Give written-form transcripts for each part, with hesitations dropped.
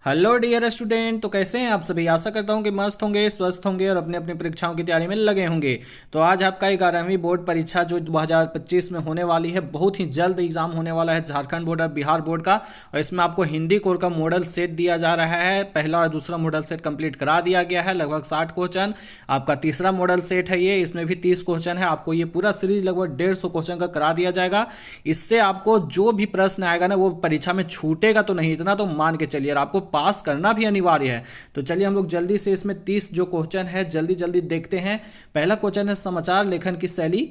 Hello dear student. तो कैसे हैं आप सभी? आशा करता हूं कि मस्त होंगे, स्वस्थ होंगे और अपने अपनी परीक्षाओं की तैयारी में लगे होंगे। तो आज आपका 11वीं बोर्ड परीक्षा जो 2025 में होने वाली है, बहुत ही जल्द एग्जाम होने वाला है झारखंड बोर्ड और बिहार बोर्ड का। और इसमें आपको हिंदी कोर का मॉडल सेट दिया जा रहा है। पहला और दूसरा मॉडल सेट कंप्लीट करा दिया गया है, लगभग 60 क्वेश्चन। आपका तीसरा मॉडल सेट है ये, इसमें भी 30 क्वेश्चन है। आपको ये पूरा सीरीज लगभग 150 क्वेश्चन का करा दिया जाएगा। इससे आपको जो भी प्रश्न आएगा ना, वो परीक्षा में छूटेगा तो नहीं, इतना तो मान के चलिए। और आपको पास करना भी अनिवार्य है। तो चलिए हम लोग जल्दी से इसमें 30 जो क्वेश्चन है जल्दी जल्दी देखते हैं। पहला क्वेश्चन है, समाचार लेखन की शैली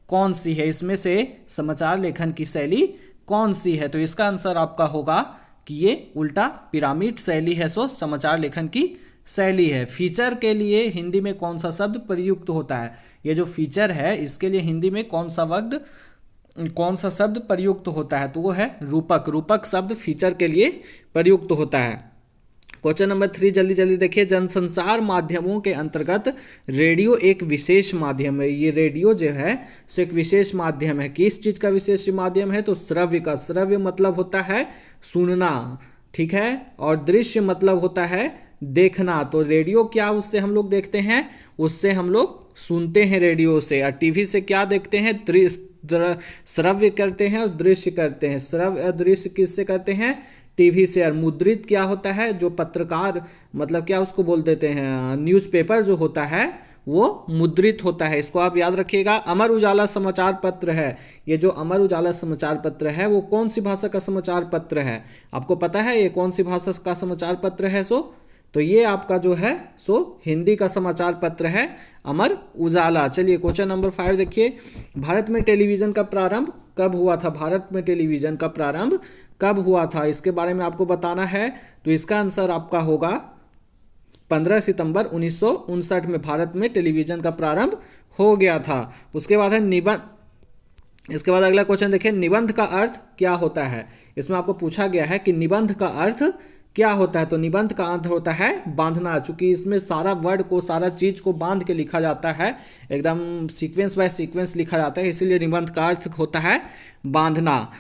कौन सी है? इसमें से समाचार लेखन की शैली कौन सी है? तो इसका आंसर आपका होगा कि ये उल्टा पिरामिड शैली है। सो समाचार लेखन की शैली है। फीचर के लिए हिंदी में कौन सा शब्द प्रयुक्त होता है? ये जो फीचर है इसके लिए हिंदी में कौन सा शब्द प्रयुक्त होता है? तो वो है रूपक। रूपक शब्द फीचर के लिए प्रयुक्त होता है। क्वेश्चन नंबर 3 जल्दी जल्दी देखिए। जनसंचार माध्यमों के अंतर्गत रेडियो एक विशेष माध्यम है। ये रेडियो जो है सो एक विशेष माध्यम है। किस चीज का विशेष माध्यम है? तो श्रव्य का। श्रव्य मतलब होता है सुनना, ठीक है। और दृश्य मतलब होता है देखना। तो रेडियो क्या, उससे हम लोग देखते हैं, उससे हम लोग सुनते हैं रेडियो से। और टीवी से क्या देखते हैं? श्रव्य करते हैं और दृश्य करते हैं। श्रव्य और दृश्य किससे करते हैं? टीवी से। और मुद्रित क्या होता है? जो पत्रकार, मतलब क्या उसको बोल देते हैं, न्यूज़पेपर जो होता है वो मुद्रित होता है। इसको आप याद रखिएगा। अमर उजाला समाचार पत्र है। ये जो अमर उजाला समाचार पत्र है वो कौन सी भाषा का समाचार पत्र है? आपको पता है ये कौन सी भाषा का समाचार पत्र है? तो ये आपका जो है सो हिंदी का समाचार पत्र है, अमर उजाला। चलिए क्वेश्चन नंबर 5 देखिए। भारत में टेलीविजन का प्रारंभ कब हुआ था? भारत में टेलीविजन का प्रारंभ कब हुआ था, इसके बारे में आपको बताना है। तो इसका आंसर आपका होगा 15 सितंबर 1959 में भारत में टेलीविजन का प्रारंभ हो गया था। उसके बाद है निबंध। इसके बाद अगला क्वेश्चन देखिए, निबंध का अर्थ क्या होता है? इसमें आपको पूछा गया है कि निबंध का अर्थ क्या होता है? तो निबंध का अर्थ होता है बांधना। चूंकि इसमें सारा वर्ड को, सारा चीज को बांध के लिखा जाता है, एकदम सीक्वेंस बाय सीक्वेंस लिखा जाता है, इसीलिए निबंध का अर्थ होता है बांधना।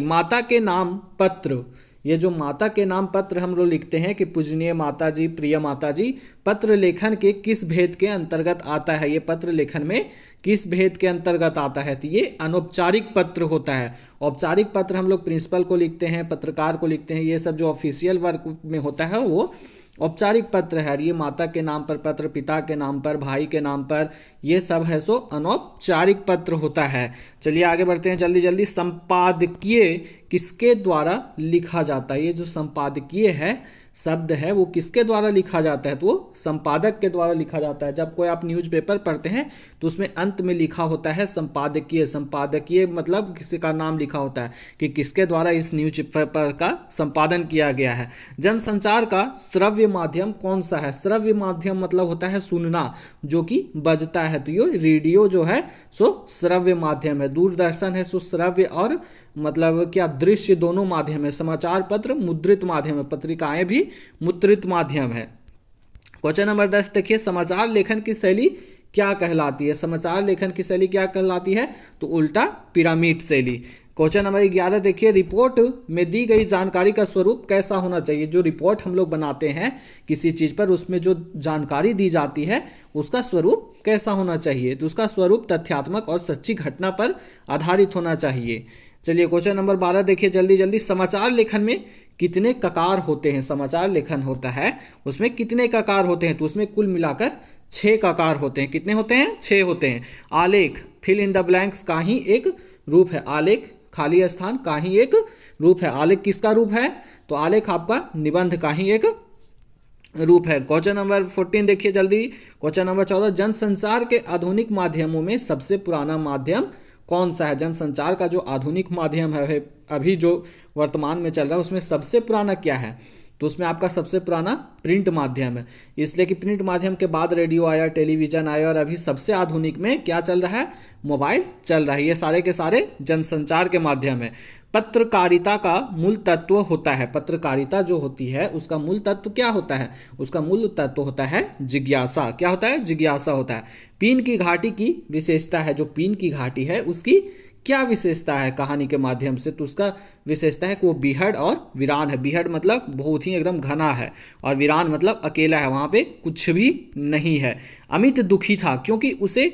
माता के नाम पत्र। ये जो माता के नाम पत्र हम लोग लिखते हैं कि पूजनीय माता जी, प्रिय माता जी, पत्र लेखन के किस भेद के अंतर्गत आता है? ये पत्र लेखन में किस भेद के अंतर्गत आता है? तो ये अनौपचारिक पत्र होता है। औपचारिक पत्र हम लोग प्रिंसिपल को लिखते हैं, पत्रकार को लिखते हैं। ये सब जो ऑफिशियल वर्क में होता है वो औपचारिक पत्र है। ये माता के नाम पर पत्र, पिता के नाम पर, भाई के नाम पर, ये सब है सो अनौपचारिक पत्र होता है। चलिए आगे बढ़ते हैं जल्दी जल्दी। संपादकीय किसके द्वारा लिखा जाता है? ये जो संपादकीय है शब्द है वो किसके द्वारा लिखा जाता है? तो वो संपादक के द्वारा लिखा जाता है। जब कोई आप न्यूज़पेपर पढ़ते हैं तो उसमें अंत में लिखा होता है संपादकीय। संपादकीय मतलब किसी का नाम लिखा होता है कि किसके द्वारा इस न्यूज़पेपर का संपादन किया गया है। जनसंचार का श्रव्य माध्यम कौन सा है? श्रव्य माध्यम मतलब होता है सुनना, जो कि बजता है। तो ये रेडियो जो है सो श्रव्य माध्यम है। दूरदर्शन है सो श्रव्य और मतलब क्या दृश्य दोनों माध्यम है। समाचार पत्र मुद्रित माध्यम है, पत्रिकाएं भी मुद्रित माध्यम है। क्वेश्चन नंबर 10 देखिए। समाचार लेखन की शैली क्या कहलाती है? समाचार लेखन की शैली क्या कहलाती है? तो उल्टा पिरामिड शैली। क्वेश्चन नंबर 11 देखिए। रिपोर्ट में दी गई जानकारी का स्वरूप कैसा होना चाहिए? जो रिपोर्ट हम लोग बनाते हैं किसी चीज पर, उसमें जो जानकारी दी जाती है उसका स्वरूप कैसा होना चाहिए? तो उसका स्वरूप तथ्यात्मक और सच्ची घटना पर आधारित होना चाहिए। चलिए क्वेश्चन नंबर 12 देखिए जल्दी जल्दी। समाचार लेखन में कितने ककार होते हैं? समाचार लेखन होता है उसमें कितने ककार होते हैं? तो उसमें कुल मिलाकर 6 ककार होते हैं। कितने होते हैं? 6 होते हैं। आलेख, फिल इन द ब्लैंक्स का ही एक रूप है। आलेख खाली स्थान का ही एक रूप है। आलेख किसका रूप है? तो आलेख आपका निबंध का ही एक रूप है। क्वेश्चन नंबर 14 देखिए जल्दी। Question number 14। जनसंचार के आधुनिक माध्यमों में सबसे पुराना माध्यम कौन सा है? जनसंचार का जो आधुनिक माध्यम है अभी जो वर्तमान में चल रहा है उसमें सबसे पुराना क्या है? तो उसमें आपका सबसे पुराना प्रिंट माध्यम है। इसलिए कि प्रिंट माध्यम के बाद रेडियो आया, टेलीविजन आया, और अभी सबसे आधुनिक में क्या चल रहा है? मोबाइल चल रहा है। ये सारे के सारे जनसंचार के माध्यम है। पत्रकारिता का मूल तत्व होता है। पत्रकारिता जो होती है उसका मूल तत्व क्या होता है? उसका मूल तत्व होता है जिज्ञासा। क्या होता है? जिज्ञासा होता है। पीन की घाटी की विशेषता है। जो पीन की घाटी है उसकी क्या विशेषता है कहानी के माध्यम से, तो उसका विशेषता है कि वो बीहड़ और वीरान है। बीहड़ मतलब बहुत ही एकदम घना है और वीरान मतलब अकेला है, वहाँ पे कुछ भी नहीं है। अमित दुखी था क्योंकि उसे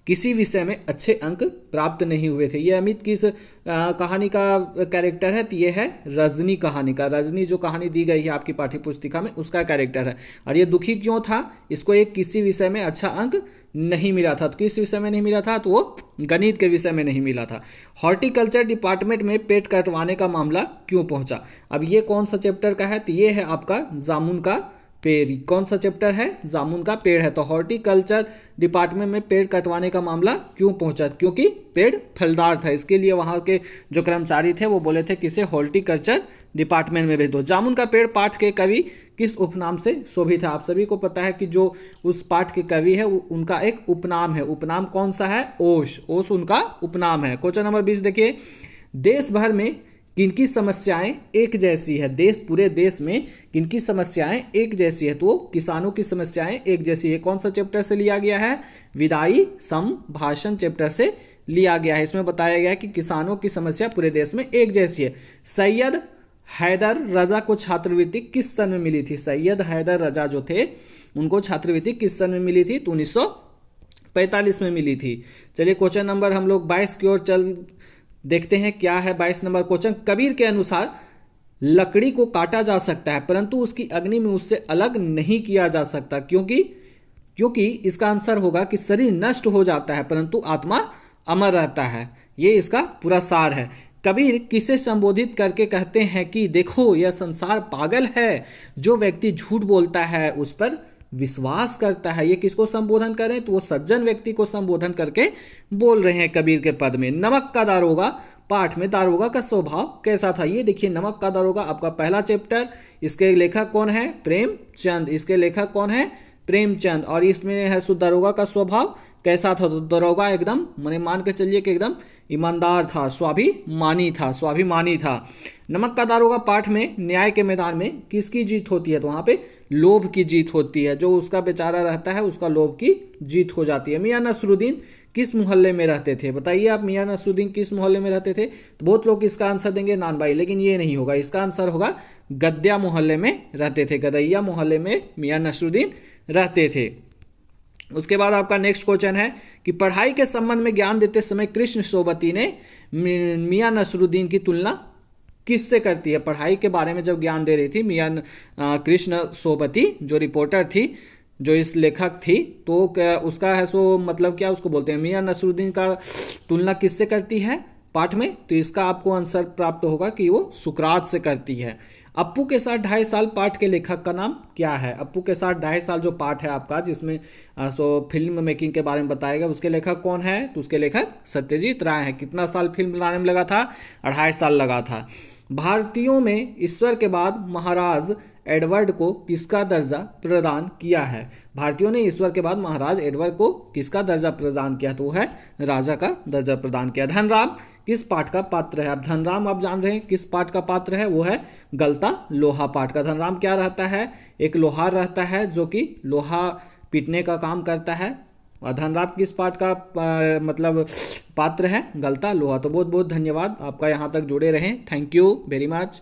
किसी विषय में अच्छे अंक प्राप्त नहीं हुए थे। ये अमित किस कहानी का कैरेक्टर है, तो ये है रजनी कहानी का। रजनी जो कहानी दी गई है आपकी पाठ्य पुस्तिका में, उसका कैरेक्टर है। और ये दुखी क्यों था, इसको एक किसी विषय में अच्छा अंक नहीं मिला था। तो किस विषय में नहीं मिला था, तो वो गणित के विषय में नहीं मिला था। हॉर्टिकल्चर डिपार्टमेंट में पेड़ कटवाने का मामला क्यों पहुंचा। अब ये कौन सा चैप्टर का है, तो ये है आपका जामुन का पेड़। कौन सा चैप्टर है, जामुन का पेड़ है। तो हॉर्टिकल्चर डिपार्टमेंट में पेड़ कटवाने का मामला क्यों पहुंचा, क्योंकि पेड़ फलदार था। इसके लिए वहां के जो कर्मचारी थे वो बोले थे कि इसे हॉर्टिकल्चर डिपार्टमेंट में भेज दो। जामुन का पेड़ पाठ के कवि किस उपनाम से शोभित है। आप सभी को पता है कि जो उस पाठ के कवि है उनका एक उपनाम है। उपनाम कौन सा है, ओश। ओश उनका उपनाम है। क्वेश्चन नंबर 20 देखिए, देश भर में किनकी समस्याएं एक जैसी है। पूरे देश में किनकी समस्याएं एक जैसी है, तो किसानों की समस्याएं एक जैसी है। कौन सा चैप्टर से लिया गया है, विदाई संभाषण चैप्टर से लिया गया है। इसमें बताया गया है कि किसानों की समस्या पूरे देश में एक जैसी है। सैयद हैदर रजा को छात्रवृत्ति किस सन में मिली थी। सैयद हैदर रजा जो थे उनको छात्रवृत्ति किस सन में मिली थी, तो 1945 में मिली थी। चलिए क्वेश्चन नंबर हम लोग 22 की ओर चल देखते हैं क्या है 22 नंबर क्वेश्चन। कबीर के अनुसार लकड़ी को काटा जा सकता है परंतु उसकी अग्नि में उससे अलग नहीं किया जा सकता, क्योंकि इसका आंसर होगा कि शरीर नष्ट हो जाता है परंतु आत्मा अमर रहता है। ये इसका पूरा सार है। कबीर किसे संबोधित करके कहते हैं कि देखो यह संसार पागल है, जो व्यक्ति झूठ बोलता है उस पर विश्वास करता है। ये किसको संबोधन करें, तो वो सज्जन व्यक्ति को संबोधन करके बोल रहे हैं कबीर के पद में। नमक का दारोगा पाठ में दारोगा का स्वभाव कैसा था। ये देखिए नमक का दारोगा आपका पहला चैप्टर। इसके लेखक कौन है, प्रेमचंद। इसके लेखक कौन है, प्रेमचंद। और इसमें है दारोगा का स्वभाव कैसा था, तो दारोगा एकदम मान के चलिए कि एकदम ईमानदार था, स्वाभिमानी था। नमक का दारोगा पाठ में न्याय के मैदान में किसकी जीत होती है, तो वहां पे लोभ की जीत होती है। जो उसका बेचारा रहता है उसका लोभ की जीत हो जाती है। मियां नसरुद्दीन किस मोहल्ले में रहते थे, बताइए आप। मियां नसरुद्दीन किस मोहल्ले में रहते थे, तो बहुत लोग इसका आंसर देंगे नान भाई, लेकिन ये नहीं होगा। इसका आंसर होगा गद्या मोहल्ले में रहते थे। गदैया मोहल्ले में मियां नसरुद्दीन रहते थे। उसके बाद आपका नेक्स्ट क्वेश्चन है कि पढ़ाई के संबंध में ज्ञान देते समय कृष्ण सोबती ने मियां नसरुद्दीन की तुलना किससे करती है। पढ़ाई के बारे में जब ज्ञान दे रही थी मियां कृष्ण सोबती जो रिपोर्टर थी, जो इस लेखक थी, तो उसका है सो मतलब क्या उसको बोलते हैं, मियां नसरुद्दीन का तुलना किससे करती है पाठ में। तो इसका आपको आंसर प्राप्त होगा कि वो सुकरात से करती है। अप्पू के साथ 2.5 साल पाठ के लेखक का नाम क्या है। अप्पू के साथ 2.5 साल जो पाठ है आपका, जिसमें फिल्म मेकिंग के बारे में बताया गया, उसके लेखक कौन है, तो उसके लेखक सत्यजीत राय है। कितना साल फिल्म बनाने में लगा था, 2.5 साल लगा था। भारतीयों में ईश्वर के बाद महाराज एडवर्ड को किसका दर्जा प्रदान किया है। भारतीयों ने ईश्वर के बाद महाराज एडवर्ड को किसका दर्जा प्रदान किया, तो वो है राजा का दर्जा प्रदान किया। धनराम किस पाठ का पात्र है। अब धनराम आप जान रहे हैं किस पाठ का पात्र है, वो है गलता लोहा पाठ का। धनराम क्या रहता है, एक लोहार रहता है जो कि लोहा पीटने का काम करता है। और धनराम किस पाठ का मतलब पात्र है, गलता लोहा। तो बहुत बहुत धन्यवाद, आपका यहाँ तक जुड़े रहें। Thank you very much.